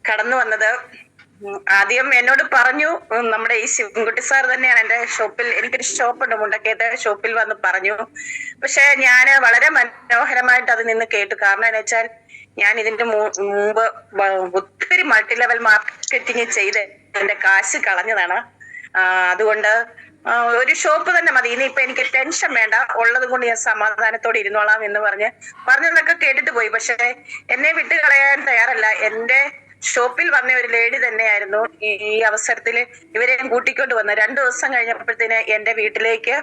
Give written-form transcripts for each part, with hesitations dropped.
കടന്നു വന്നത്. ആദ്യം എന്നോട് പറഞ്ഞു, നമ്മുടെ ഈ ശിവൻകുട്ടി സാർ തന്നെയാണ് എന്റെ ഷോപ്പിൽ, എനിക്കൊരു ഷോപ്പുണ്ട് മുണ്ടക്കയത്തെ, ഷോപ്പിൽ വന്ന് പറഞ്ഞു. പക്ഷെ ഞാൻ വളരെ മനോഹരമായിട്ട് അത് നിന്ന് കേട്ടു. കാരണം എന്ന് വെച്ചാൽ ഞാൻ ഇതിന്റെ മുമ്പ് ഒത്തിരി മൾട്ടി ലെവൽ മാർക്കറ്റിംഗ് ചെയ്ത് എന്റെ കാശ് കളഞ്ഞതാണ്. അതുകൊണ്ട് ഒരു ഷോപ്പ് തന്നെ മതി, ഇനിയിപ്പൊ എനിക്ക് ടെൻഷൻ വേണ്ട, ഉള്ളത് കൊണ്ട് ഞാൻ സമാധാനത്തോടെ ഇരുന്നോളാം എന്ന് പറഞ്ഞതൊക്കെ കേട്ടിട്ട് പോയി. പക്ഷെ എന്നെ വിട്ട് കളയാൻ തയ്യാറല്ല. എന്റെ ഷോപ്പിൽ വന്ന ഒരു ലേഡി തന്നെയായിരുന്നു ഈ അവസരത്തിൽ ഇവരെയും കൂട്ടിക്കൊണ്ട് വന്നു. 2 ദിവസം കഴിഞ്ഞപ്പോഴത്തേന് എന്റെ വീട്ടിലേക്ക്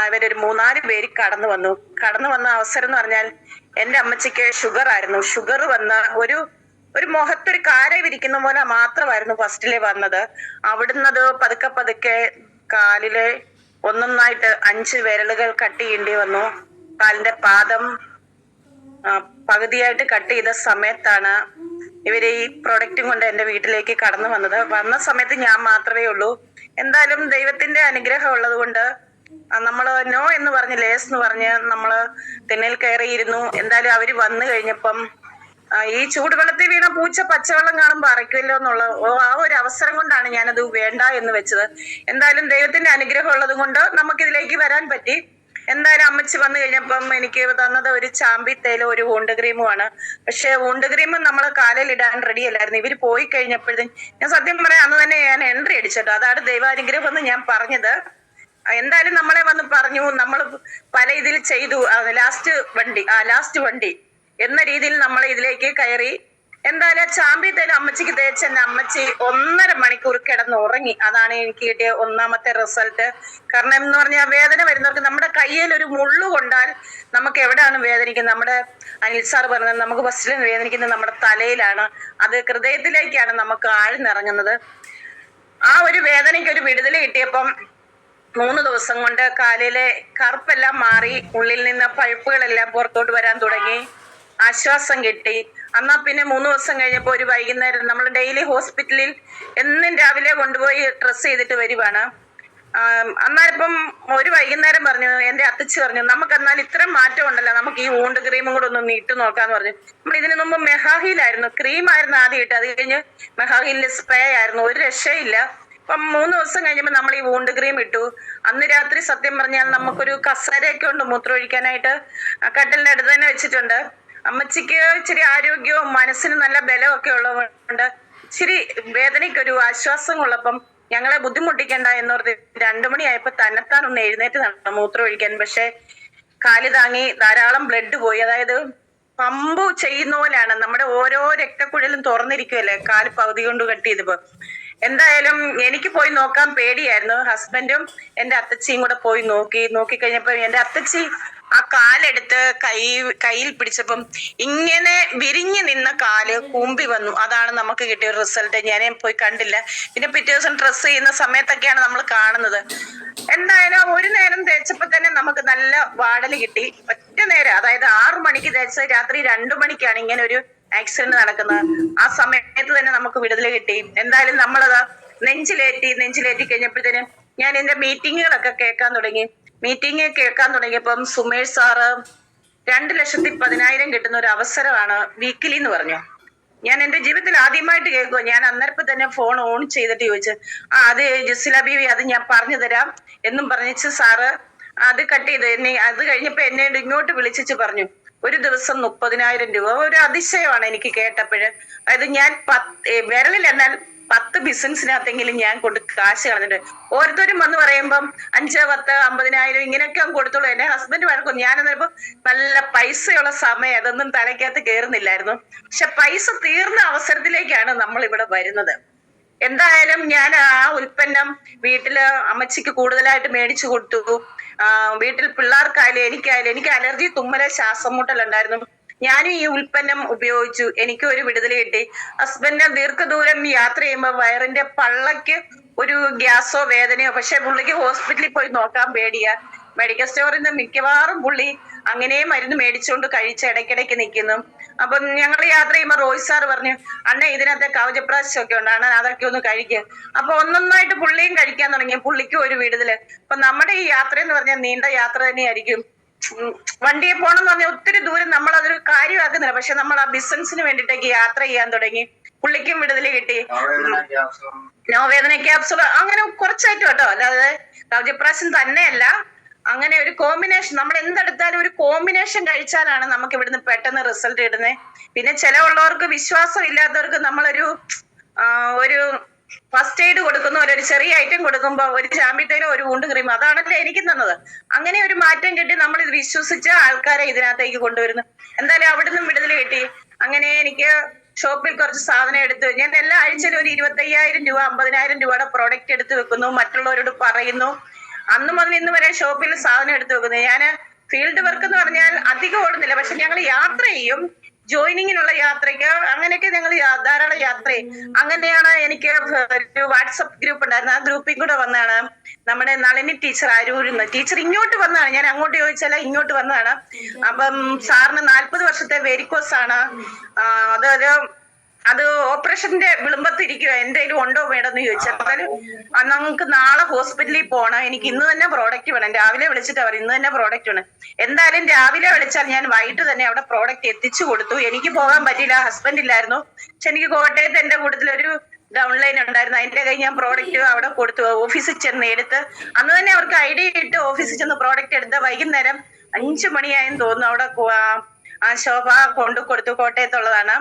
ഇവരൊരു 3-4 പേര് കടന്നു വന്ന അവസരം എന്ന് പറഞ്ഞാൽ, എന്റെ അമ്മച്ചിക്ക് ഷുഗർ ആയിരുന്നു. ഷുഗർ വന്ന ഒരു മുഖത്തൊരു കാര വിരിക്കുന്ന പോലെ മാത്രമായിരുന്നു ഫസ്റ്റിലെ വന്നത്. അവിടുന്നത് പതുക്കെ പതുക്കെ കാലിലെ ഒന്നൊന്നായിട്ട് 5 വിരലുകൾ കട്ട് ചെയ്യേണ്ടി വന്നു. കാലിന്റെ പാദം പകുതിയായിട്ട് കട്ട് ചെയ്ത സമയത്താണ് ഇവര് ഈ പ്രൊഡക്റ്റും കൊണ്ട് എന്റെ വീട്ടിലേക്ക് കടന്നു വന്നത്. വന്ന സമയത്ത് ഞാൻ മാത്രമേ ഉള്ളൂ. എന്തായാലും ദൈവത്തിന്റെ അനുഗ്രഹം ഉള്ളത് കൊണ്ട് നമ്മള് നോ എന്ന് പറഞ്ഞ് ലേസ് എന്ന് പറഞ്ഞ് നമ്മള് തെന്നൽ കയറിയിരുന്നു. എന്തായാലും അവര് വന്നു കഴിഞ്ഞപ്പം ഈ ചൂടുവെള്ളത്തിൽ വീണ പൂച്ച പച്ചവെള്ളം കാണുമ്പോ അറയ്ക്കുമല്ലോ എന്നുള്ള ആ ഒരു അവസരം കൊണ്ടാണ് ഞാനത് വേണ്ട എന്ന് വെച്ചത്. എന്തായാലും ദൈവത്തിന്റെ അനുഗ്രഹം ഉള്ളത് കൊണ്ട് നമുക്കിതിലേക്ക് വരാൻ പറ്റി. എന്തായാലും അമ്മച്ചി വന്നു കഴിഞ്ഞപ്പം എനിക്ക് തന്നത് ഒരു ചാമ്പി തേയിലും ഒരു വൂണ്ട് ക്രീമുമാണ്. പക്ഷെ വൂണ്ട് ക്രീം നമ്മള് കാലിൽ ഇടാൻ റെഡി അല്ലായിരുന്നു. ഇവര് പോയി കഴിഞ്ഞപ്പോഴത്തേക്കും ഞാൻ സത്യം പറയാം, അന്ന് തന്നെ ഞാൻ എൻട്രി അടിച്ചിട്ടോ. അതാണ് ദൈവാനുഗ്രഹം എന്ന് ഞാൻ പറഞ്ഞത്. എന്തായാലും നമ്മളെ വന്ന് പറഞ്ഞു, നമ്മൾ പല ഇതിൽ ചെയ്തു. ലാസ്റ്റ് വണ്ടി എന്ന രീതിയിൽ നമ്മൾ ഇതിലേക്ക് കയറി. എന്തായാലും ചാമ്പി തേയില അമ്മച്ചിക്ക് തേച്ച് എന്റെ അമ്മച്ചി 1.5 മണിക്കൂർ കിടന്ന് ഉറങ്ങി. അതാണ് എനിക്ക് കിട്ടിയ ഒന്നാമത്തെ റിസൾട്ട്. കാരണം എന്ന് പറഞ്ഞാൽ വേദന വരുന്നവർക്ക് നമ്മുടെ കയ്യിൽ ഒരു മുള്ളു കൊണ്ടാൽ നമുക്ക് എവിടെയാണ് വേദനിക്കുന്നത്? നമ്മുടെ അനിൽ സാർ പറഞ്ഞത് നമുക്ക് ഫസ്റ്റിൽ വേദനിക്കുന്നത് നമ്മുടെ തലയിലാണ്, അത് ഹൃദയത്തിലേക്കാണ് നമുക്ക് ആഴ്ന്നിറങ്ങുന്നത്. ആ ഒരു വേദനയ്ക്ക് ഒരു വിടുതൽ കിട്ടിയപ്പം 3 ദിവസം കൊണ്ട് കാലിലെ കറുപ്പെല്ലാം മാറി, ഉള്ളിൽ നിന്ന് പഴുപ്പുകളെല്ലാം പുറത്തോട്ട് വരാൻ തുടങ്ങി, ആശ്വാസം കിട്ടി. എന്നാ പിന്നെ 3 ദിവസം കഴിഞ്ഞപ്പോ ഒരു വൈകുന്നേരം നമ്മൾ ഡെയിലി ഹോസ്പിറ്റലിൽ എന്നും രാവിലെ കൊണ്ടുപോയി ഡ്രസ് ചെയ്തിട്ട് വരുവാണ്. അന്നാലിപ്പം ഒരു വൈകുന്നേരം പറഞ്ഞു, എന്റെ അത്തച്ചി പറഞ്ഞു, നമുക്ക് എന്നാൽ ഇത്രയും മാറ്റം ഉണ്ടല്ലോ, നമുക്ക് ഈ വൂണ്ട് ക്രീമും കൂടെ ഒന്ന് ഇട്ട് നോക്കാന്ന് പറഞ്ഞു. നമ്മൾ ഇതിനു മുമ്പ് മെഹാഹിലായിരുന്നു, ക്രീമായിരുന്നു ആദ്യം ഇട്ട്, അത് കഴിഞ്ഞ് മെഹാഹിലിന്റെ സ്പ്രേ ആയിരുന്നു. ഒരു രക്ഷയില്ല. അപ്പം 3 ദിവസം കഴിഞ്ഞപ്പോ നമ്മൾ ഈ വൂണ്ട് ക്രീം ഇട്ടു. അന്ന് രാത്രി സത്യം പറഞ്ഞാൽ നമുക്കൊരു കസേരയൊക്കെ ഉണ്ട് മൂത്രം ഒഴിക്കാനായിട്ട്, കട്ടിലിന്റെ അടുത്ത് തന്നെ വെച്ചിട്ടുണ്ട്. അമ്മച്ചിക്ക് ഇച്ചിരി ആരോഗ്യവും മനസ്സിന് നല്ല ബലവും ഒക്കെ ഉള്ളതുകൊണ്ട് ഇച്ചിരി വേദനയ്ക്കൊരു ആശ്വാസം ഉള്ളപ്പം ഞങ്ങളെ ബുദ്ധിമുട്ടിക്കണ്ട എന്നോർത്ത് 2 മണിയായപ്പോ തന്നെത്താൻ ഒന്ന് എഴുന്നേറ്റ് നടന്നു മൂത്രം ഒഴിക്കാൻ. പക്ഷെ കാല് താങ്ങി ധാരാളം ബ്ലഡ് പോയി. അതായത് പമ്പ് ചെയ്യുന്ന പോലെയാണ്, നമ്മുടെ ഓരോ രക്തക്കുഴലും തുറന്നിരിക്കുമല്ലേ, കാല് പകുതി കൊണ്ട് കട്ട് ചെയ്തപ്പോ. എന്തായാലും എനിക്ക് പോയി നോക്കാൻ പേടിയായിരുന്നു. ഹസ്ബൻഡും എന്റെ അത്തച്ചിയും കൂടെ പോയി നോക്കി കഴിഞ്ഞപ്പോ എന്റെ അത്തച്ചി ആ കാലെടുത്ത് കയ്യിൽ പിടിച്ചപ്പം ഇങ്ങനെ വിരിഞ്ഞു നിന്ന കാല് കൂമ്പി വന്നു. അതാണ് നമുക്ക് കിട്ടിയ റിസൾട്ട്. ഞാനേ പോയി കണ്ടില്ല. പിന്നെ പിറ്റേ ദിവസം ഡ്രസ് ചെയ്യുന്ന സമയത്തൊക്കെയാണ് നമ്മൾ കാണുന്നത്. എന്തായാലും ഒരു നേരം തേച്ചപ്പോ തന്നെ നമുക്ക് നല്ല വാടല് കിട്ടി. ഒറ്റ നേരം, അതായത് 6 മണിക്ക് തേച്ച രാത്രി 2 മണിക്കാണ് ഇങ്ങനെ ഒരു ആക്സിഡന്റ് നടക്കുന്നത്. ആ സമയത്ത് തന്നെ നമുക്ക് വിടുതൽ കിട്ടി. എന്തായാലും നമ്മളത് നെഞ്ചിലേറ്റി കഴിഞ്ഞപ്പോഴത്തേനും ഞാൻ എന്റെ മീറ്റിങ്ങുകളൊക്കെ കേൾക്കാൻ തുടങ്ങി. മീറ്റിംഗ് കേൾക്കാൻ തുടങ്ങിയപ്പം സുമേഷ് സാറ് 2,10,000 കിട്ടുന്ന ഒരു അവസരമാണ് വീക്കിലി എന്ന് പറഞ്ഞു. ഞാൻ എന്റെ ജീവിതത്തിൽ ആദ്യമായിട്ട് കേൾക്കുക. ഞാൻ അന്നേരപ്പം തന്നെ ഫോൺ ഓൺ ചെയ്തിട്ട് ചോദിച്ചു, അത് ജസില ബീവി, അത് ഞാൻ പറഞ്ഞു തരാം എന്നും പറഞ്ഞിച്ച് സാറ് അത് കട്ട് ചെയ്ത് അത് കഴിഞ്ഞപ്പോ എന്നെ ഇങ്ങോട്ട് വിളിച്ചു പറഞ്ഞു, ഒരു ദിവസം 30,000 രൂപ. ഒരു അതിശയമാണ് എനിക്ക് കേട്ടപ്പോഴ്. അതായത് ഞാൻ വിരലിൽ എന്നാൽ 10 ബിസിനസിനകത്തെങ്കിലും ഞാൻ കൊണ്ട് കാശ് കളഞ്ഞിട്ടുണ്ട്. ഓരോരുത്തരും വന്ന് പറയുമ്പം 5, 10, 50,000 ഇങ്ങനെയൊക്കെ കൊടുത്തോളൂ. എന്റെ ഹസ്ബൻഡ് വഴക്കും. ഞാനെന്നപ്പോ നല്ല പൈസയുള്ള സമയം, അതൊന്നും തലയ്ക്കകത്ത് കയറുന്നില്ലായിരുന്നു. പക്ഷെ പൈസ തീർന്ന അവസരത്തിലേക്കാണ് നമ്മൾ ഇവിടെ വരുന്നത്. എന്തായാലും ഞാൻ ആ ഉൽപ്പന്നം വീട്ടില് അമ്മച്ചിക്ക് കൂടുതലായിട്ട് മേടിച്ചു കൊടുത്തു. വീട്ടിൽ പിള്ളേർക്കായാലും എനിക്കായാലും, എനിക്ക് അലർജി, തുമ്മല്, ശ്വാസം മുട്ടലുണ്ടായിരുന്നു. ഞാനും ഈ ഉൽപ്പന്നം ഉപയോഗിച്ചു. എനിക്ക് ഒരു വിടുതൽ കിട്ടി. ഹസ്ബൻഡ് ദീർഘദൂരം യാത്ര ചെയ്യുമ്പോ വയറിന്റെ പള്ളക്ക് ഒരു ഗ്യാസോ വേദനയോ, പക്ഷെ പുള്ളിക്ക് ഹോസ്പിറ്റലിൽ പോയി നോക്കാൻ പേടിയാ. മെഡിക്കൽ സ്റ്റോറിൽ നിന്ന് മിക്കവാറും പുള്ളി അങ്ങനെ മരുന്ന് മേടിച്ചുകൊണ്ട് കഴിച്ച് ഇടയ്ക്കിടയ്ക്ക് നിൽക്കുന്നു. അപ്പം ഞങ്ങൾ യാത്ര ചെയ്യുമ്പോ റോയ് സാർ പറഞ്ഞു, അണ്ണ ഇതിനകത്തെ കവചപ്രാശം ഒക്കെ ഉണ്ട്, അണ്ണൻ അതൊക്കെ ഒന്ന് കഴിക്കുക. അപ്പൊ ഒന്നൊന്നായിട്ട് പുള്ളിയും കഴിക്കാൻ തുടങ്ങി. പുള്ളിക്കും ഒരു വിടുതല്. അപ്പൊ നമ്മുടെ ഈ യാത്ര എന്ന് പറഞ്ഞാൽ നീണ്ട യാത്ര തന്നെയായിരിക്കും. വണ്ടിയെ പോകണം എന്ന് പറഞ്ഞാൽ ഒത്തിരി ദൂരം നമ്മൾ അതൊരു കാര്യമാക്കുന്നില്ല. പക്ഷെ നമ്മൾ ആ ബിസിനസിന് വേണ്ടിയിട്ടേക്ക് യാത്ര ചെയ്യാൻ തുടങ്ങി. പുള്ളിക്കും വിടുതൽ കിട്ടി. നോവേദന ക്യാപ്സുൾ അങ്ങനെ കുറച്ചായിട്ട് കേട്ടോ, അല്ലാതെ കവചപ്രാശം തന്നെയല്ല. അങ്ങനെ ഒരു കോമ്പിനേഷൻ, നമ്മൾ എന്തെടുത്താലും ഒരു കോമ്പിനേഷൻ കഴിച്ചാലാണ് നമുക്ക് ഇവിടുന്ന് പെട്ടെന്ന് റിസൾട്ട് കിട്ടുന്നത്. പിന്നെ ചില ഉള്ളവർക്ക് വിശ്വാസം ഇല്ലാത്തവർക്ക് നമ്മളൊരു ഒരു ഫസ്റ്റ് എയ്ഡ് കൊടുക്കുന്ന പോലെ ഒരു ചെറിയ ഐറ്റം കൊടുക്കുമ്പോ ഒരു ചാമ്പിത്തേനോ ഒരു വുണ്ട് ക്രീം, അതാണല്ലോ എനിക്ക് തന്നത്. അങ്ങനെ ഒരു മാറ്റം കിട്ടി നമ്മൾ ഇത് വിശ്വസിച്ച ആൾക്കാരെ ഇതിനകത്തേക്ക് കൊണ്ടുവരുന്നു. എന്തായാലും അവിടുന്ന് വിടുതൽ കിട്ടി. അങ്ങനെ എനിക്ക് ഷോപ്പിൽ കുറച്ച് സാധനം എടുത്ത് ഞാൻ എല്ലാ ആഴ്ചയിലും ഒരു 25,000 രൂപ 50,000 രൂപയുടെ പ്രോഡക്റ്റ് എടുത്ത് വെക്കുന്നു, മറ്റുള്ളവരോട് പറയുന്നു. അന്ന് മുതൽ ഇന്ന് വരെ ഷോപ്പിൽ സാധനം എടുത്ത് വെക്കുന്നു. ഞാൻ ഫീൽഡ് വർക്ക് എന്ന് പറഞ്ഞാൽ അധികം ഓടുന്നില്ല, പക്ഷെ ഞങ്ങൾ യാത്ര ചെയ്യും, ജോയിനിങ്ങിനുള്ള യാത്രയ്ക്ക് അങ്ങനെയൊക്കെ ഞങ്ങൾ ധാരാളം യാത്ര ചെയ്യും. അങ്ങനെയാണ് എനിക്ക് ഒരു വാട്സപ്പ് ഗ്രൂപ്പ് ഉണ്ടായിരുന്നു, ആ ഗ്രൂപ്പിൽ കൂടെ വന്നതാണ് നമ്മുടെ നളിനി ടീച്ചർ അരൂരിന്ന്. ടീച്ചർ ഇങ്ങോട്ട് വന്നതാണ്, ഞാൻ അങ്ങോട്ട് ചോദിച്ചാൽ ഇങ്ങോട്ട് വന്നതാണ്. അപ്പം സാറിന് 40 വർഷത്തെ വെരിക്കോസ് ആണ്. അത് ഓപ്പറേഷന്റെ വിളുമ്പത്തിരിക്കുക, എന്തെങ്കിലും ഉണ്ടോ വേണമെന്ന് ചോദിച്ചാൽ നമുക്ക് നാളെ ഹോസ്പിറ്റലിൽ പോകണം, എനിക്ക് ഇന്ന് തന്നെ പ്രോഡക്റ്റ് വേണം. രാവിലെ വിളിച്ചിട്ട് അവർ ഇന്ന് തന്നെ പ്രോഡക്റ്റ് വേണം. എന്തായാലും രാവിലെ വിളിച്ചാൽ ഞാൻ വൈകിട്ട് തന്നെ അവിടെ പ്രോഡക്റ്റ് എത്തിച്ചു കൊടുത്തു. എനിക്ക് പോകാൻ പറ്റില്ല, ഹസ്ബൻഡ് ഇല്ലായിരുന്നു. പക്ഷെ എനിക്ക് കോട്ടയത്ത് എന്റെ കൂട്ടത്തിൽ ഒരു ഡൗൺലൈൻ ഉണ്ടായിരുന്നു, അതിന്റെ കഴിഞ്ഞ് ഞാൻ പ്രോഡക്റ്റ് അവിടെ കൊടുത്തു. ഓഫീസിൽ ചെന്ന് എടുത്ത് അന്ന് തന്നെ അവർക്ക് ഐഡിയ ഇട്ട് ഓഫീസിൽ ചെന്ന് പ്രോഡക്റ്റ് എടുത്ത് വൈകുന്നേരം 5 മണിയായെന്ന് തോന്നുന്നു അവിടെ ശോഭ കൊണ്ടു കൊടുത്തു. കോട്ടയത്തുള്ളതാണ്.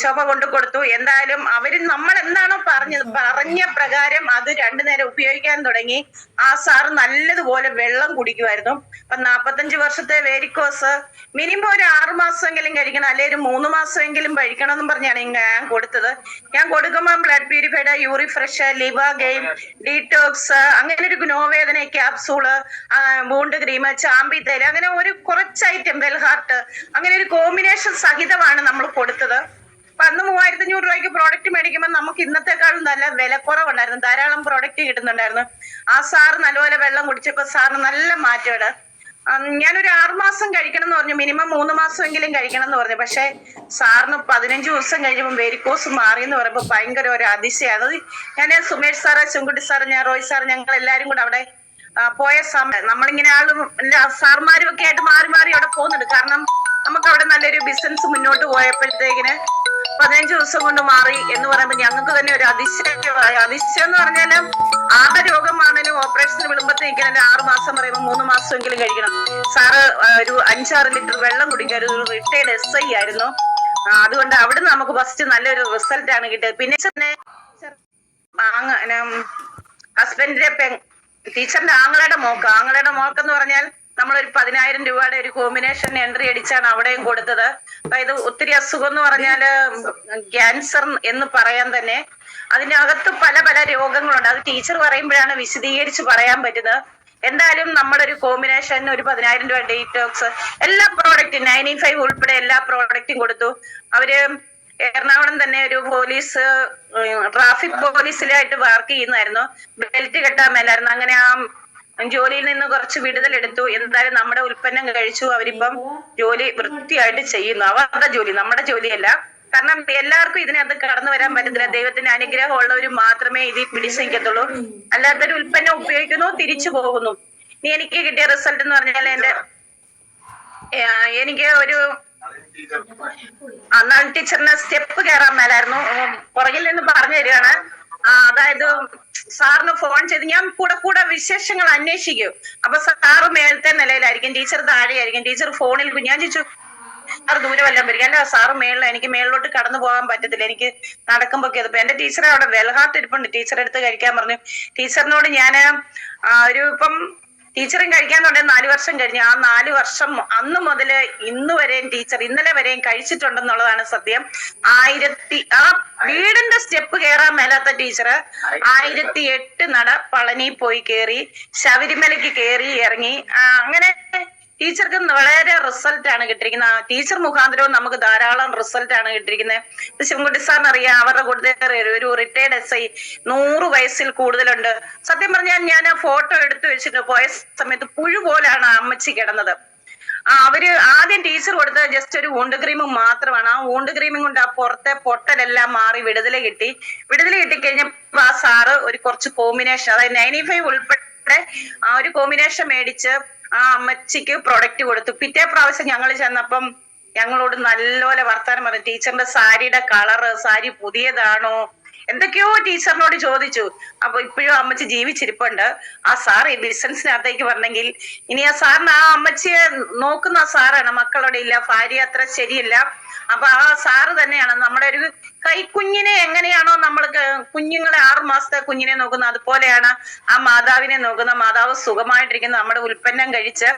ശോഭ കൊണ്ടു കൊടുത്തു. എന്തായാലും അവര് നമ്മൾ എന്താണോ പറഞ്ഞ പ്രകാരം അത് 2 നേരം ഉപയോഗിക്കാൻ തുടങ്ങി. ആ സാറ് നല്ലതുപോലെ വെള്ളം കുടിക്കുമായിരുന്നു. അപ്പൊ 45 വർഷത്തെ വേരിക്കോസ് മിനിമം ഒരു 6 മാസമെങ്കിലും കഴിക്കണം, അല്ലെങ്കിൽ ഒരു 3 മാസമെങ്കിലും കഴിക്കണം എന്നും പറഞ്ഞാണ് ഞാൻ കൊടുത്തത്. ഞാൻ കൊടുക്കുമ്പോൾ blood purified, Yuri fresh, liver game, detox, അങ്ങനെ ഒരു നോവേദന ക്യാപ്സൂള്, വൂണ്ട് ക്രീം, ചാമ്പി തേല്, അങ്ങനെ ഒരു കുറച്ച് ഐറ്റം, വെൽഹാർട്ട്, അങ്ങനെ ഒരു കോമ്പിനേഷൻ സഹിതമാണ് നമ്മൾ കൊടുത്തത്. അപ്പൊ അന്ന് 3,500 രൂപയ്ക്ക് പ്രോഡക്റ്റ് മേടിക്കുമ്പോൾ നമുക്ക് ഇന്നത്തെക്കാളും നല്ല വിലക്കുറവുണ്ടായിരുന്നു, ധാരാളം പ്രോഡക്റ്റ് കിട്ടുന്നുണ്ടായിരുന്നു. ആ സാറ് നല്ലപോലെ വെള്ളം കുടിച്ചപ്പോ സാറിന് നല്ല മാറ്റമാണ്. ഞാനൊരു 6 മാസം കഴിക്കണം എന്ന് പറഞ്ഞു, മിനിമം 3 മാസമെങ്കിലും കഴിക്കണം എന്ന് പറഞ്ഞു. പക്ഷെ സാറിന് 15 ദിവസം കഴിയുമ്പോൾ വെരിക്കോസ് മാറി എന്ന് പറയുമ്പോൾ ഭയങ്കര ഒരു അതിശയാണ്. ഞാൻ സുമേഷ് സാറ്, ചുങ്കുട്ടി സാറ്, ഞാൻ റോയ് സാർ, ഞങ്ങൾ എല്ലാരും കൂടെ അവിടെ പോയ സമയം നമ്മളിങ്ങനെ സാർമാരും ഒക്കെ ആയിട്ട് മാറി മാറി അവിടെ പോകുന്നുണ്ട്. കാരണം നമുക്ക് അവിടെ നല്ലൊരു ബിസിനസ് മുന്നോട്ട് പോയപ്പോഴത്തേക്കിന് 15 ദിവസം കൊണ്ട് മാറി എന്ന് പറയുമ്പോൾ ഞങ്ങൾക്ക് തന്നെ ഒരു അതിശയമായി. അതിശയം എന്ന് പറഞ്ഞാല് ആരുടെ രോഗമാണെങ്കിലും ഓപ്പറേഷന് വിളുമ്പത്തേക്കാണെങ്കിൽ 6 മാസം പറയുമ്പോൾ 3 മാസമെങ്കിലും കഴിക്കണം. സാറ് ഒരു 5-6 ലിറ്റർ വെള്ളം കുടിക്കുക, ഒരു റിട്ടയർഡ് SI ആയിരുന്നു. അതുകൊണ്ട് അവിടുന്ന് നമുക്ക് ഫസ്റ്റ് നല്ലൊരു റിസൾട്ട് ആണ് കിട്ടിയത്. പിന്നെ ഹസ്ബൻഡിന്റെ ടീച്ചറിന്റെ ആങ്ങളയുടെ മോക്കെന്ന് പറഞ്ഞാൽ നമ്മളൊരു 10,000 രൂപയുടെ ഒരു കോമ്പിനേഷൻ എൻട്രി അടിച്ചാണ് അവിടെയും കൊടുത്തത്. അതായത് ഒത്തിരി അസുഖം എന്ന് പറഞ്ഞാല് ക്യാൻസർ എന്ന് പറയാൻ തന്നെ അതിനകത്ത് പല പല രോഗങ്ങളുണ്ട്. അത് ടീച്ചർ പറയുമ്പോഴാണ് വിശദീകരിച്ച് പറയാൻ പറ്റുന്നത്. എന്തായാലും നമ്മുടെ ഒരു കോമ്പിനേഷൻ ഒരു 10,000 രൂപ ഡീറ്റോക്സ്, എല്ലാ പ്രോഡക്റ്റും 95 ഉൾപ്പെടെ എല്ലാ പ്രോഡക്റ്റും കൊടുത്തു. അവര് എറണാകുളം തന്നെ ഒരു പോലീസ്, ട്രാഫിക് പോലീസിലായിട്ട് വർക്ക് ചെയ്യുന്നതായിരുന്നു. ബെൽറ്റ് കെട്ടാൻ മേലായിരുന്നു. അങ്ങനെ ആ ജോലിയിൽ നിന്ന് കുറച്ച് വിടുതലെടുത്തു. എന്തായാലും നമ്മുടെ ഉൽപ്പന്നം കഴിച്ചു. അവരിപ്പം ജോലി വൃത്തിയായിട്ട് ചെയ്യുന്നു. അവരുടെ ജോലി, നമ്മുടെ ജോലിയല്ല. കാരണം എല്ലാവർക്കും ഇതിനകത്ത് കടന്നു വരാൻ പറ്റത്തില്ല. ദൈവത്തിന്റെ അനുഗ്രഹം ഉള്ളവർ മാത്രമേ ഇതിൽ പിടിച്ചു നിൽക്കത്തുള്ളൂ. അല്ലാത്തൊരു ഉൽപ്പന്നം ഉപയോഗിക്കുന്നു, തിരിച്ചു പോകുന്നു. ഇനി എനിക്ക് കിട്ടിയ റിസൾട്ട് എന്ന് പറഞ്ഞാൽ എനിക്ക് ഒരു നൾ ടീച്ചറിന് സ്റ്റെപ്പ് കയറാൻ മേലായിരുന്നു. പുറകിൽ നിന്ന് പറഞ്ഞു തരികയാണ്. അതായത് സാറിന് ഫോൺ ചെയ്ത് ഞാൻ കൂടെ വിശേഷങ്ങൾ അന്വേഷിക്കും. അപ്പൊ സാറ് മേളത്തെ നിലയിലായിരിക്കും, ടീച്ചർ താഴെയായിരിക്കും. ടീച്ചർ ഫോണിൽ ഞാൻ ചോദിച്ചു സാറ് ദൂരെ വല്ലതും വരിക, അല്ല സാറ് മേളിൽ, എനിക്ക് മേളിലോട്ട് കടന്നു പോകാൻ പറ്റത്തില്ല, എനിക്ക് നടക്കുമ്പോ കേൾപ്പോ. എന്റെ ടീച്ചറെ അവിടെ വെൽഹാർട്ട് ഇരിപ്പുണ്ട്, ടീച്ചറെ അടുത്ത് കഴിക്കാൻ പറഞ്ഞു. ടീച്ചറിനോട് ഞാൻ ഇപ്പം ടീച്ചറും കഴിക്കാൻ തുടങ്ങി 4 വർഷം കഴിഞ്ഞു. ആ 4 വർഷം അന്ന് മുതല് ഇന്ന് വരെയും ടീച്ചർ ഇന്നലെ വരെയും കഴിച്ചിട്ടുണ്ടെന്നുള്ളതാണ് സത്യം. ആ വീടിന്റെ സ്റ്റെപ്പ് കയറാൻ മേലാത്ത ടീച്ചർ 1008 നട പളനി പോയി കയറി, ശബരിമലയ്ക്ക് കയറി ഇറങ്ങി. അങ്ങനെ ടീച്ചർക്ക് വളരെ റിസൾട്ട് ആണ് കിട്ടിയിരിക്കുന്നത്. ടീച്ചർ മുഖാന്തരവും നമുക്ക് ധാരാളം റിസൾട്ട് ആണ് കിട്ടിയിരിക്കുന്നത്. ശിവൻകുട്ടി സാറിന് അറിയാം, അവരുടെ കൂട്ടത്തിൽ ഒരു റിട്ടയർഡ് SI 100 വയസ്സിൽ കൂടുതലുണ്ട്. സത്യം പറഞ്ഞാൽ ഞാൻ ആ ഫോട്ടോ എടുത്തു വെച്ചിട്ട് പോയ സമയത്ത് പുഴു പോലാണ് അമ്മച്ചി കിടന്നത്. അവര് ആദ്യം ടീച്ചർ കൊടുത്തത് ജസ്റ്റ് ഒരു വൂണ്ട് ക്രീം മാത്രമാണ്. ആ വൂണ്ട് ക്രീമും കൊണ്ട് ആ പുറത്തെ പൊട്ടലെല്ലാം മാറി വിടുതല കിട്ടിക്കഴിഞ്ഞപ്പോ ആ സാറ് ഒരു കുറച്ച് കോമ്പിനേഷൻ, അതായത് 95 ഉൾപ്പെടെ ആ ഒരു കോമ്പിനേഷൻ മേടിച്ച് ആ അമ്മച്ചിക്ക് പ്രൊഡക്റ്റ് കൊടുത്തു. പിറ്റേ പ്രാവശ്യം ഞങ്ങൾ ചെന്നപ്പം ഞങ്ങളോട് നല്ലപോലെ വർത്താനം പറഞ്ഞു. ടീച്ചറിന്റെ സാരിയുടെ കളറ്, സാരി പുതിയതാണോ, എന്തൊക്കെയോ ടീച്ചറിനോട് ചോദിച്ചു. അപ്പൊ ഇപ്പോഴും അമ്മച്ചി ജീവിച്ചിരിപ്പുണ്ട്. ആ സാർ ഈ ബിസിനസിനകത്തേക്ക് വന്നെങ്കിൽ ഇനി ആ സാറിന് ആ അമ്മച്ചിയെ നോക്കുന്ന സാറാണ്. മക്കളോടെ ഇല്ല, ഭാര്യ അത്ര ശരിയില്ല. അപ്പൊ ആ സാറ് തന്നെയാണ് നമ്മുടെ ഒരു കൈക്കുഞ്ഞിനെ എങ്ങനെയാണോ നമ്മൾ കുഞ്ഞുങ്ങളെ 6 മാസത്തെ കുഞ്ഞിനെ നോക്കുന്നത്, അതുപോലെയാണ് ആ മാതാവിനെ നോക്കുന്ന. മാതാവ് സുഖമായിട്ടിരിക്കുന്ന നമ്മുടെ ഉൽപ്പന്നം കഴിച്ച്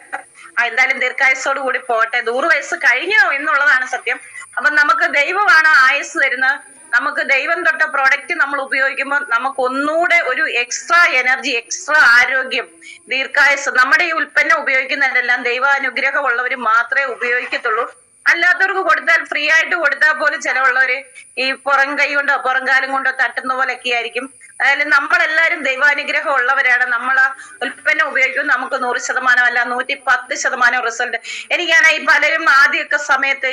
എന്തായാലും ദീർഘായുസോട് കൂടി പോട്ടെ. 100 വയസ്സ് കഴിഞ്ഞു എന്നുള്ളതാണ് സത്യം. അപ്പൊ നമുക്ക് ദൈവമാണ് ആയുസ് തരുന്നത്. നമുക്ക് ദൈവം തൊട്ട പ്രോഡക്റ്റ് നമ്മൾ ഉപയോഗിക്കുമ്പോൾ നമുക്ക് ഒന്നുകൂടെ ഒരു എക്സ്ട്രാ എനർജി, എക്സ്ട്രാ ആരോഗ്യം, ദീർഘായുസ്. നമ്മുടെ ഈ ഉൽപ്പന്നം ഉപയോഗിക്കുന്നവരെല്ലാം ദൈവാനുഗ്രഹമുള്ളവർ മാത്രമേ ഉപയോഗിക്കത്തുള്ളൂ. അല്ലാത്തവർക്ക് കൊടുത്താൽ, ഫ്രീ ആയിട്ട് കൊടുത്താൽ പോലും ചിലവുള്ളവര് ഈ പുറം കൈ കൊണ്ടോ പുറം കാലം കൊണ്ടോ തട്ടുന്ന പോലൊക്കെ ആയിരിക്കും. അതായത് നമ്മളെല്ലാരും ദൈവാനുഗ്രഹം ഉള്ളവരാണ്. നമ്മൾ ആ ഉൽപ്പന്നം ഉപയോഗിക്കും, നമുക്ക് 100% അല്ല 110% റിസൾട്ട്. എനിക്കാണെങ്കിൽ പലരും ആദ്യമൊക്കെ സമയത്ത്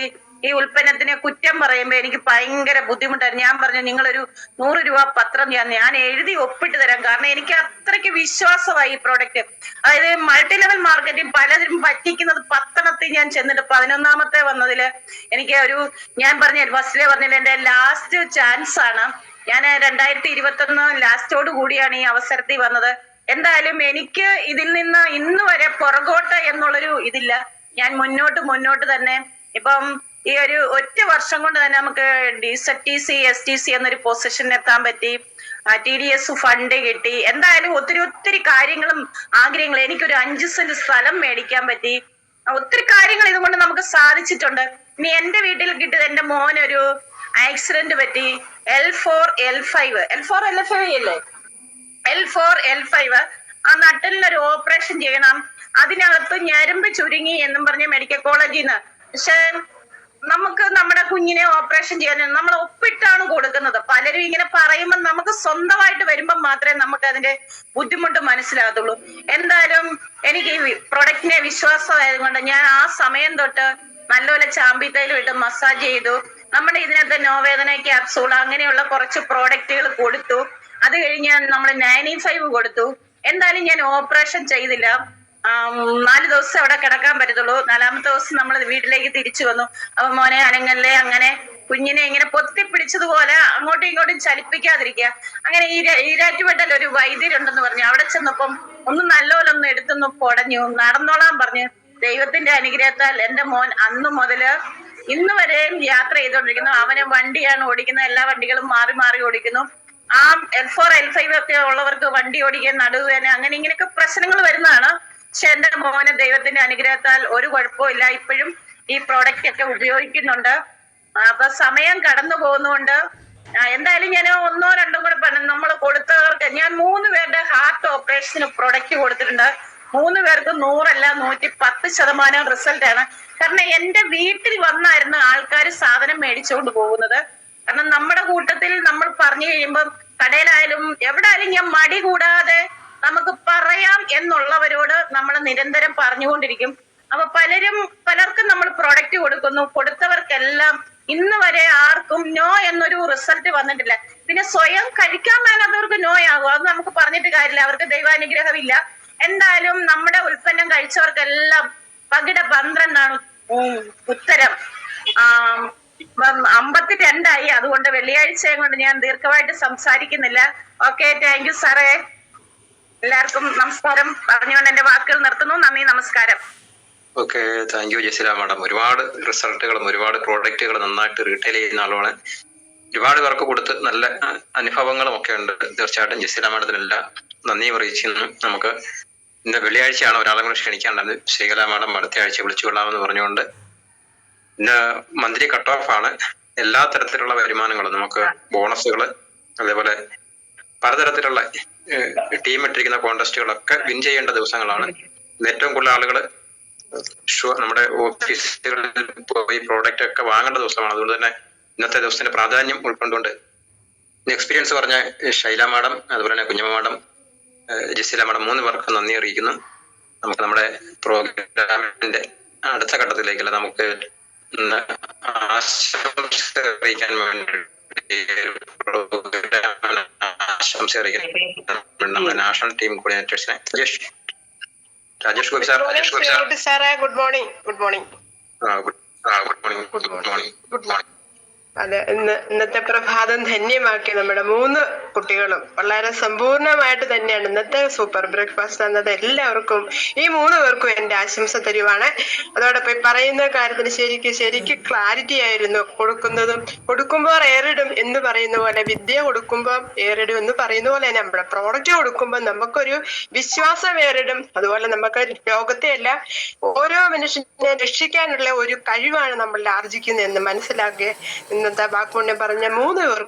ഈ ഉൽപ്പന്നത്തിനെ കുറ്റം പറയുമ്പോ എനിക്ക് ഭയങ്കര ബുദ്ധിമുട്ടായിരുന്നു. ഞാൻ പറഞ്ഞു, നിങ്ങളൊരു 100 രൂപ പത്രം ഞാൻ എഴുതി ഒപ്പിട്ട് തരാം. കാരണം എനിക്ക് അത്രയ്ക്ക് വിശ്വാസമായി ഈ പ്രോഡക്റ്റ്. അതായത് മൾട്ടി ലെവൽ മാർക്കറ്റിംഗ് പലരും പറ്റിക്കുന്നത്. പത്തനത്തിൽ ഞാൻ ചെന്നിട്ട് 11ാമത്തെ വന്നതില് എനിക്ക് ഞാൻ ഫസ്റ്റിലെ പറഞ്ഞില്ല, എന്റെ ലാസ്റ്റ് ചാൻസ് ആണ്. ഞാൻ 2021 ലാസ്റ്റോട് കൂടിയാണ് ഈ അവസരത്തിൽ വന്നത്. എന്തായാലും എനിക്ക് ഇതിൽ നിന്ന് ഇന്ന് വരെ പുറകോട്ട് എന്നുള്ളൊരു ഇതില്ല. ഞാൻ മുന്നോട്ട് തന്നെ. ഇപ്പം ഈ ഒരു ഒറ്റ വർഷം കൊണ്ട് തന്നെ നമുക്ക് DZTC STC എന്നൊരു പൊസിഷനിൽ എത്താൻ പറ്റി. TDS ഫണ്ട് കിട്ടി. എന്തായാലും ഒത്തിരി കാര്യങ്ങളും ആഗ്രഹങ്ങളും. എനിക്കൊരു 5 സെന്റ് സ്ഥലം മേടിക്കാൻ പറ്റി. ഒത്തിരി കാര്യങ്ങൾ ഇതുകൊണ്ട് നമുക്ക് സാധിച്ചിട്ടുണ്ട്. ഇനി എന്റെ വീട്ടിൽ കിട്ടിയത്, എന്റെ മോനൊരു ആക്സിഡന്റ് പറ്റി. L4 L5 അല്ലേ, L4 L5 ആ നട്ടലിനൊരു ഓപ്പറേഷൻ ചെയ്യണം. അതിനകത്ത് ഞരമ്പ് ചുരുങ്ങി എന്നും പറഞ്ഞ് മെഡിക്കൽ കോളേജിൽ നിന്ന്. പക്ഷെ നമുക്ക് നമ്മുടെ കുഞ്ഞിനെ ഓപ്പറേഷൻ ചെയ്യാൻ നമ്മൾ ഒപ്പിട്ടാണ് കൊടുക്കുന്നത്. പലരും ഇങ്ങനെ പറയുമ്പോൾ നമുക്ക് സ്വന്തമായിട്ട് വരുമ്പോൾ മാത്രമേ നമുക്ക് അതിന്റെ ബുദ്ധിമുട്ട് മനസ്സിലാകത്തുള്ളൂ. എന്തായാലും എനിക്ക് ഈ പ്രൊഡക്റ്റിനെ വിശ്വാസമായതുകൊണ്ട് ഞാൻ ആ സമയം തൊട്ട് നല്ലപോലെ ചാമ്പിത്തൈലും ഇട്ട് മസാജ് ചെയ്തു. നമ്മുടെ ഇതിനകത്ത് നോവേദന ക്യാപ്സൂൾ അങ്ങനെയുള്ള കുറച്ച് പ്രോഡക്റ്റുകൾ കൊടുത്തു. അത് കഴിഞ്ഞ് നമ്മൾ 95 കൊടുത്തു. എന്തായാലും ഞാൻ ഓപ്പറേഷൻ ചെയ്തില്ല. 4 ദിവസം അവിടെ കിടക്കാൻ പറ്റത്തുള്ളൂ. 4ാമത്തെ ദിവസം നമ്മൾ വീട്ടിലേക്ക് തിരിച്ചു വന്നു. അപ്പൊ മോനെ അനങ്ങല്ലേ, അങ്ങനെ കുഞ്ഞിനെ ഇങ്ങനെ പൊത്തി പിടിച്ചതുപോലെ അങ്ങോട്ടും ഇങ്ങോട്ടും ചലിപ്പിക്കാതിരിക്കുക. അങ്ങനെ ഈരാറ്റുപേട്ടയിൽ ഒരു വൈദ്യരുണ്ടെന്ന് പറഞ്ഞു. അവിടെ ചെന്നപ്പം നല്ലപോലെ എടുത്തൊന്ന് പൊടഞ്ഞു. നടന്നോളാൻ പറഞ്ഞു. ദൈവത്തിന്റെ അനുഗ്രഹത്താൽ എന്റെ മോൻ അന്ന് മുതല് ഇന്ന് വരെയും യാത്ര ചെയ്തോണ്ടിരിക്കുന്നു. അവനെ വണ്ടിയാണ് ഓടിക്കുന്നത്. എല്ലാ വണ്ടികളും മാറി ഓടിക്കുന്നു. ആ L4 L5 ഒക്കെ ഉള്ളവർക്ക് വണ്ടി ഓടിക്കാൻ നടുവേന അങ്ങനെ ഇങ്ങനെയൊക്കെ പ്രശ്നങ്ങൾ വരുന്നതാണ്. പക്ഷെ എന്റെ മോനെ ദൈവത്തിന്റെ അനുഗ്രഹത്താൽ ഒരു കുഴപ്പമില്ല. ഇപ്പോഴും ഈ പ്രോഡക്റ്റ് ഒക്കെ ഉപയോഗിക്കുന്നുണ്ട്. അപ്പൊ സമയം കടന്നു പോകുന്നതുകൊണ്ട് എന്തായാലും ഞാൻ 1 or 2 കൂടെ പറഞ്ഞു. നമ്മൾ കൊടുത്തവർക്ക് ഞാൻ 3 പേരുടെ ഹാർട്ട് ഓപ്പറേഷന് പ്രൊഡക്റ്റ് കൊടുത്തിട്ടുണ്ട്. 3 പേർക്ക് 100 അല്ല 110% റിസൾട്ട് ആണ്. കാരണം എന്റെ വീട്ടിൽ വന്നായിരുന്നു ആൾക്കാർ സാധനം മേടിച്ചുകൊണ്ട് പോകുന്നത്. കാരണം നമ്മുടെ കൂട്ടത്തിൽ നമ്മൾ പറഞ്ഞു കഴിയുമ്പോൾ കടയിലായാലും എവിടെ ആയാലും ഞാൻ മടി കൂടാതെ നമുക്ക് പറയാം എന്നുള്ളവരോട് നമ്മൾ നിരന്തരം പറഞ്ഞുകൊണ്ടിരിക്കും. അപ്പൊ പലർക്കും നമ്മൾ പ്രോഡക്റ്റ് കൊടുക്കുന്നു. കൊടുത്തവർക്കെല്ലാം ഇന്ന് വരെ ആർക്കും നോ എന്നൊരു റിസൾട്ട് വന്നിട്ടില്ല. പിന്നെ സ്വയം കഴിക്കാൻ മേലാത്തവർക്ക് നോ ആകും. അത് നമുക്ക് പറഞ്ഞിട്ട് കാര്യമില്ല. അവർക്ക് ദൈവാനുഗ്രഹമില്ല. എന്തായാലും നമ്മുടെ ഉൽപ്പന്നം കഴിച്ചവർക്കെല്ലാം പകിട 12 ഉത്തരം. 52 അതുകൊണ്ട് വെള്ളിയാഴ്ചയും കൊണ്ട് ഞാൻ ദീർഘമായിട്ട് സംസാരിക്കുന്നില്ല. ഓക്കെ, താങ്ക് യു സാറേ. എല്ലാവർക്കും നമസ്കാരം പറഞ്ഞുകൊണ്ട് എന്റെ വാക്കുകൾ നിർത്തുന്നു. നന്ദി, നമസ്കാരം. Okay, thank you Jesila madam. ഒരുപാട് റിസൾട്ടുകളും ഒരുപാട് പ്രോഡക്റ്റുകൾ നന്നായിട്ട് റീറ്റെയിൽ ചെയ്യുന്ന ആളുകളാണ്. ഒരുപാട് പേർക്ക് കൊടുത്ത് നല്ല അനുഭവങ്ങളും ഒക്കെ ഉണ്ട്. തീർച്ചയായിട്ടും ജെസില മാഡത്തിനെല്ലാം നന്ദി അറിയിക്കുന്നു. നമുക്ക് ഇന്ന് വെള്ളിയാഴ്ചയാണ് ഒരാളെ കൂടെ ക്ഷണിക്കാണ്ടത്. ശ്രീകല മാഡം അടുത്ത ആഴ്ച വിളിച്ചുകൊള്ളാമെന്ന് പറഞ്ഞുകൊണ്ട് ഇന്ന് മന്ത്ലി കട്ട് ഓഫ് ആണ്. എല്ലാ തരത്തിലുള്ള വരുമാനങ്ങളും നമുക്ക് ബോണസുകൾ, അതേപോലെ പലതരത്തിലുള്ള ടീം ഇട്ടിരിക്കുന്ന കോൺടെസ്റ്റുകളൊക്കെ വിൻ ചെയ്യേണ്ട ദിവസങ്ങളാണ്. ഏറ്റവും കൂടുതൽ ആളുകൾ നമ്മുടെ ഓഫീസുകളിൽ പോയി പ്രോഡക്റ്റ് ഒക്കെ വാങ്ങേണ്ട ദിവസമാണ്. അതുകൊണ്ട് തന്നെ ഇന്നത്തെ ദിവസത്തിന്റെ പ്രാധാന്യം ഉൾക്കൊണ്ടുകൊണ്ട് എക്സ്പീരിയൻസ് പറഞ്ഞ ശൈല മാഡം, അതുപോലെ തന്നെ കുഞ്ഞമ്മ മാഡം, ജെസില മാഡം 3 പേർക്ക് നന്ദി അറിയിക്കുന്നു. നമുക്ക് നമ്മുടെ പ്രോഗ്രാമിന്റെ അടുത്ത ഘട്ടത്തിലേക്കല്ല, നമുക്ക് ആശംസ അറിയിക്കാൻ വേണ്ടി നമ്മുടെ നാഷണൽ ടീം കോർഡിനേറ്റേഴ്സിനെ Rajesh Gopi sir. Good morning. Good morning. Good good morning. Morning. Good morning. അതെ, ഇന്നത്തെ പ്രഭാതം ധന്യമാക്കി നമ്മുടെ 3 കുട്ടികളും വളരെ സമ്പൂർണമായിട്ട് തന്നെയാണ് ഇന്നത്തെ സൂപ്പർ ബ്രേക്ക്ഫാസ്റ്റ് തന്നത്. എല്ലാവർക്കും ഈ 3 പേർക്കും എന്റെ ആശംസ തരുവാണ്. അതോടൊപ്പം ഈ പറയുന്ന കാര്യത്തിന് ശരിക്ക് ക്ലാരിറ്റി ആയിരുന്നു. കൊടുക്കുമ്പോൾ ഏറിടും എന്ന് പറയുന്ന പോലെ, വിദ്യ കൊടുക്കുമ്പോൾ ഏറിടും എന്ന് പറയുന്ന പോലെ തന്നെ നമ്മുടെ പ്രോഡക്റ്റ് കൊടുക്കുമ്പോൾ നമുക്കൊരു വിശ്വാസം ഏറിടും. അതുപോലെ നമുക്ക് ലോകത്തെ അല്ല, ഓരോ മനുഷ്യനെ രക്ഷിക്കാനുള്ള ഒരു കഴിവാണ് നമ്മൾ ആർജിക്കുന്നത് എന്ന് മനസ്സിലാക്കി ഇന്നത്തെ വാക്കുകൊണ്ട് പറഞ്ഞ 3 പേർ